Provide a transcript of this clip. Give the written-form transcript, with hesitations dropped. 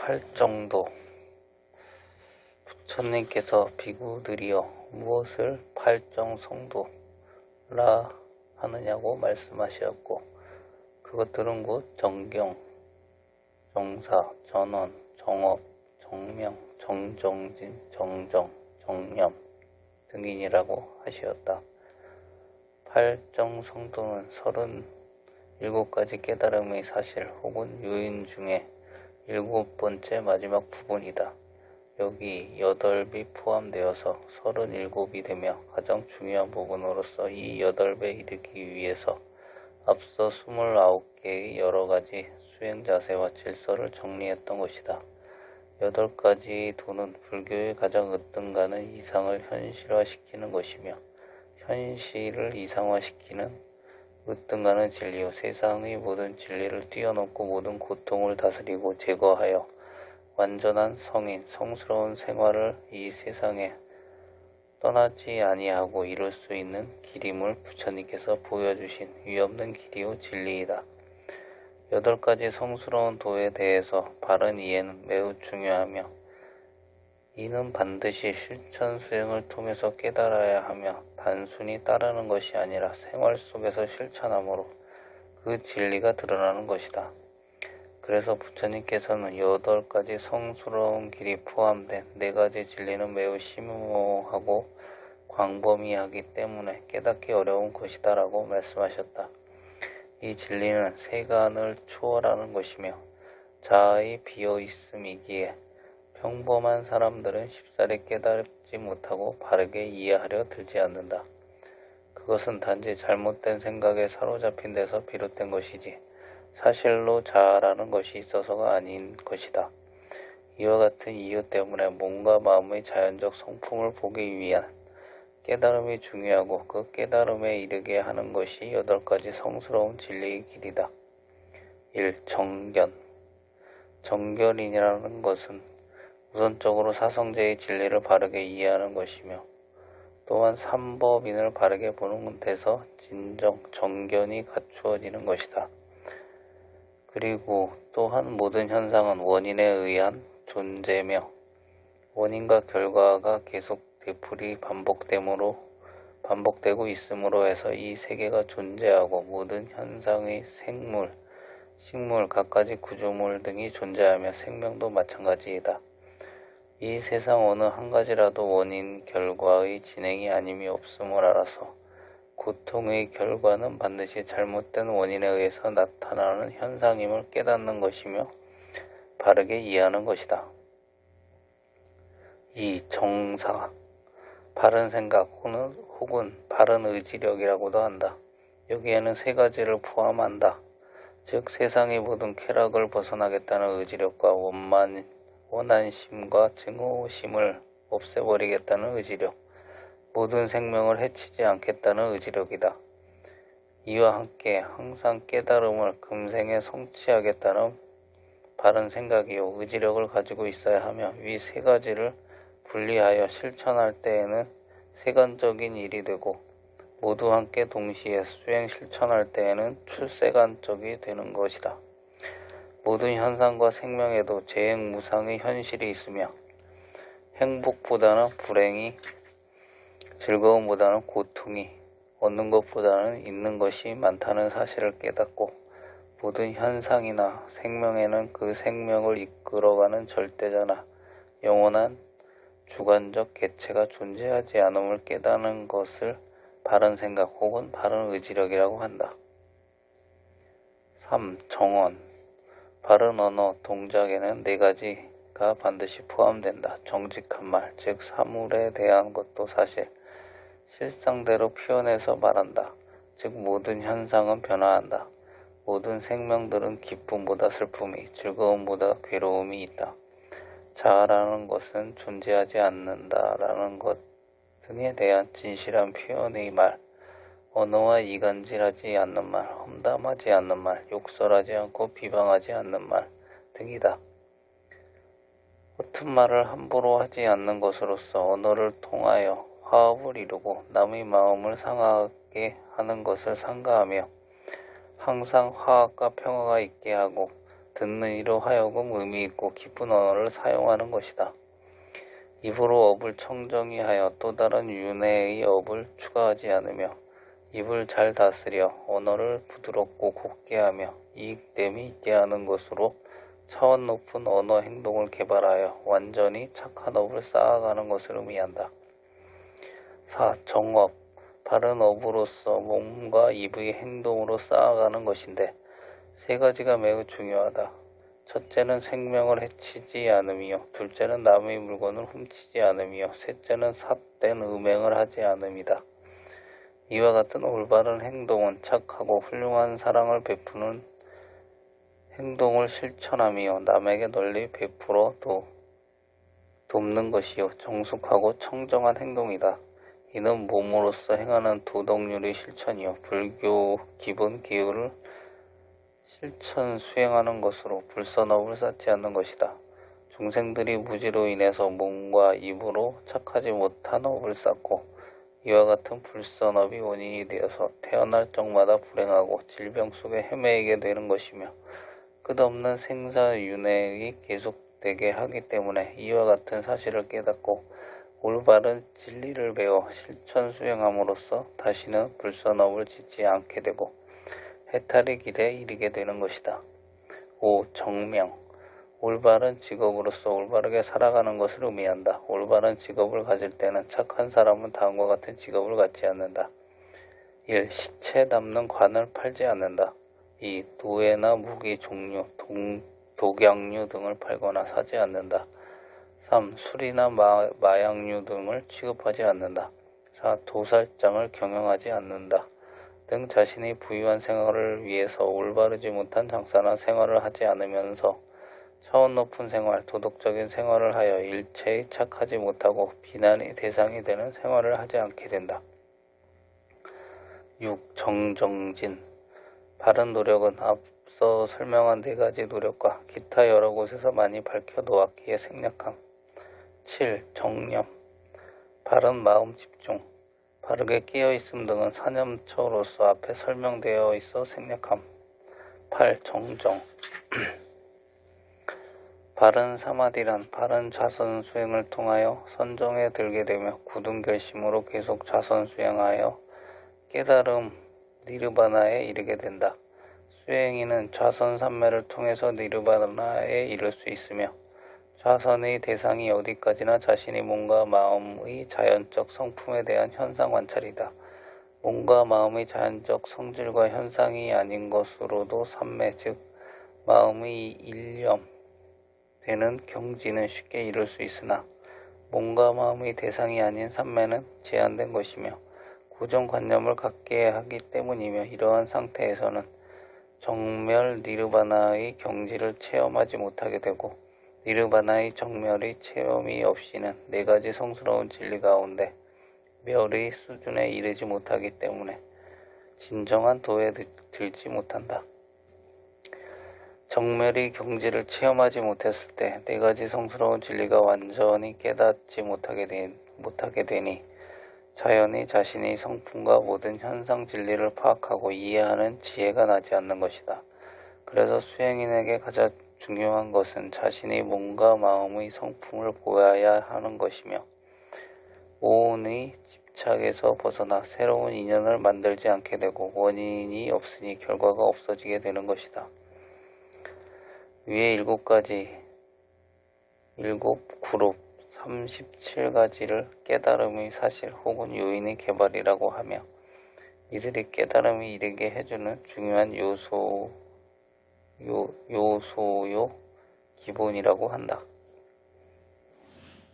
팔정도. 부처님께서 비구들이여 무엇을 팔정성도라 하느냐고 말씀하셨고, 그것들은 곧 정경, 정사, 전원, 정업, 정명, 정정진, 정정, 정념 등이니라고 하시었다. 팔정성도는 37가지 깨달음의 사실 혹은 요인 중에 7번째 마지막 부분이다. 여기 8이 포함되어서 37이 되며 가장 중요한 부분으로서 이 8배 이르기 위해서 앞서 29개의 여러가지 수행 자세와 질서를 정리했던 것이다. 8가지의 도는 불교의 가장 으뜸가는 이상을 현실화시키는 것이며 현실을 이상화시키는 으뜸가는 진리요 세상의 모든 진리를 뛰어넘고 모든 고통을 다스리고 제거하여 완전한 성인, 성스러운 생활을 이 세상에 떠나지 아니하고 이룰 수 있는 길임을 부처님께서 보여주신 위없는 길이요 진리이다. 8가지 성스러운 도에 대해서 바른 이해는 매우 중요하며 이는 반드시 실천 수행을 통해서 깨달아야 하며 단순히 따르는 것이 아니라 생활 속에서 실천함으로 그 진리가 드러나는 것이다. 그래서 부처님께서는 8가지 성스러운 길이 포함된 4가지 진리는 매우 심오하고 광범위하기 때문에 깨닫기 어려운 것이다 라고 말씀하셨다. 이 진리는 세간을 초월하는 것이며 자아의 비어있음이기에 평범한 사람들은 쉽사리 깨닫지 못하고 바르게 이해하려 들지 않는다. 그것은 단지 잘못된 생각에 사로잡힌 데서 비롯된 것이지 사실로 자아라는 것이 있어서가 아닌 것이다. 이와 같은 이유 때문에 몸과 마음의 자연적 성품을 보기 위한 깨달음이 중요하고 그 깨달음에 이르게 하는 것이 8가지 성스러운 진리의 길이다. 1. 정견. 정견이라는 것은 우선적으로 사성제의 진리를 바르게 이해하는 것이며 또한 삼법인을 바르게 보는 데서 진정 정견이 갖추어지는 것이다. 그리고 또한 모든 현상은 원인에 의한 존재며 원인과 결과가 계속 되풀이 반복되고 있음으로 해서 이 세계가 존재하고 모든 현상의 생물, 식물, 갖가지 구조물 등이 존재하며 생명도 마찬가지이다. 이 세상 어느 한 가지라도 원인, 결과의 진행이 아님이 없음을 알아서 고통의 결과는 반드시 잘못된 원인에 의해서 나타나는 현상임을 깨닫는 것이며 바르게 이해하는 것이다. 2. 정사. 바른 생각 혹은 바른 의지력이라고도 한다. 여기에는 3가지를 포함한다. 즉 세상의 모든 쾌락을 벗어나겠다는 의지력과 원한심과 증오심을 없애버리겠다는 의지력, 모든 생명을 해치지 않겠다는 의지력이다. 이와 함께 항상 깨달음을 금생에 성취하겠다는 바른 생각이요 의지력을 가지고 있어야 하며 위 3가지를 분리하여 실천할 때에는 세간적인 일이 되고 모두 함께 동시에 수행 실천할 때에는 출세간적이 되는 것이다. 모든 현상과 생명에도 재행무상의 현실이 있으며 행복보다는 불행이, 즐거움보다는 고통이, 얻는 것보다는 잃는 것이 많다는 사실을 깨닫고 모든 현상이나 생명에는 그 생명을 이끌어가는 절대자나 영원한 주관적 개체가 존재하지 않음을 깨닫는 것을 바른 생각 혹은 바른 의지력이라고 한다. 3. 정언. 바른 언어, 동작에는 4가지가 반드시 포함된다. 정직한 말, 즉 사물에 대한 것도 사실, 실상대로 표현해서 말한다. 즉 모든 현상은 변화한다. 모든 생명들은 기쁨보다 슬픔이, 즐거움보다 괴로움이 있다. 자아라는 것은 존재하지 않는다라는 것 등에 대한 진실한 표현의 말, 언어와 이간질하지 않는 말, 험담하지 않는 말, 욕설하지 않고 비방하지 않는 말 등이다. 허튼 말을 함부로 하지 않는 것으로서 언어를 통하여 화합을 이루고 남의 마음을 상하게 하는 것을 삼가하며 항상 화합과 평화가 있게 하고 듣는 이로 하여금 의미 있고 깊은 언어를 사용하는 것이다. 입으로 업을 청정히 하여 또 다른 윤회의 업을 추가하지 않으며 입을 잘 다스려 언어를 부드럽고 곱게 하며 이익됨이 있게 하는 것으로 차원 높은 언어 행동을 개발하여 완전히 착한 업을 쌓아가는 것을 의미한다. 4. 정업. 바른 업으로서 몸과 입의 행동으로 쌓아가는 것인데 세 가지가 매우 중요하다. 첫째는 생명을 해치지 않으며, 둘째는 남의 물건을 훔치지 않으며, 셋째는 삿된 음행을 하지 않음이다. 이와 같은 올바른 행동은 착하고 훌륭한 사랑을 베푸는 행동을 실천하며 남에게 널리 베풀어 돕는 것이요 정숙하고 청정한 행동이다. 이는 몸으로서 행하는 도덕률의 실천이요 불교 기본 기율을 실천 수행하는 것으로 불선업을 쌓지 않는 것이다. 중생들이 무지로 인해서 몸과 입으로 착하지 못한 업을 쌓고 이와 같은 불선업이 원인이 되어서 태어날 적마다 불행하고 질병 속에 헤매이게 되는 것이며 끝없는 생사윤회의 계속되게 하기 때문에 이와 같은 사실을 깨닫고 올바른 진리를 배워 실천 수행함으로써 다시는 불선업을 짓지 않게 되고 해탈의 길에 이르게 되는 것이다. 5. 정명. 올바른 직업으로서 올바르게 살아가는 것을 의미한다. 올바른 직업을 가질 때는 착한 사람은 다음과 같은 직업을 갖지 않는다. 1. 시체 담는 관을 팔지 않는다. 2. 노예나 무기 종류, 독약류 등을 팔거나 사지 않는다. 3. 술이나 마약류 등을 취급하지 않는다. 4. 도살장을 경영하지 않는다. 등 자신이 부유한 생활을 위해서 올바르지 못한 장사나 생활을 하지 않으면서 차원 높은 생활, 도덕적인 생활을 하여 일체에 착하지 못하고 비난의 대상이 되는 생활을 하지 않게 된다. 6. 정정진. 바른 노력은 앞서 설명한 네 가지 노력과 기타 여러 곳에서 많이 밝혀 놓았기에 생략함. 7. 정념. 바른 마음 집중. 바르게 깨어있음 등은 사념처로서 앞에 설명되어 있어 생략함. 8. 정정. 바른 사마디란 바른 자선 수행을 통하여 선정에 들게 되며 굳은 결심으로 계속 자선 수행하여 깨달음 니르바나에 이르게 된다. 수행인은 좌선 삼매를 통해서 니르바나에 이를 수 있으며 좌선의 대상이 어디까지나 자신의 몸과 마음의 자연적 성품에 대한 현상 관찰이다. 몸과 마음의 자연적 성질과 현상이 아닌 것으로도 삼매, 즉 마음의 일념 되는 경지는 쉽게 이룰 수 있으나 몸과 마음의 대상이 아닌 삼매는 제한된 것이며 고정관념을 갖게 하기 때문이며 이러한 상태에서는 정멸 니르바나의 경지를 체험하지 못하게 되고 니르바나의 정멸의 체험이 없이는 네 가지 성스러운 진리 가운데 멸의 수준에 이르지 못하기 때문에 진정한 도에 들지 못한다. 정멸의 경지를 체험하지 못했을 때 네 가지 성스러운 진리가 완전히 깨닫지 못하게 되니 자연히 자신의 성품과 모든 현상 진리를 파악하고 이해하는 지혜가 나지 않는 것이다. 그래서 수행인에게 가장 중요한 것은 자신의 몸과 마음의 성품을 보아야 하는 것이며 오온의 집착에서 벗어나 새로운 인연을 만들지 않게 되고 원인이 없으니 결과가 없어지게 되는 것이다. 위에 7그룹 37가지를 깨달음의 사실 혹은 요인의 개발이라고 하며 이들이 깨달음이 이르게 해주는 중요한 요소요 기본이라고 한다.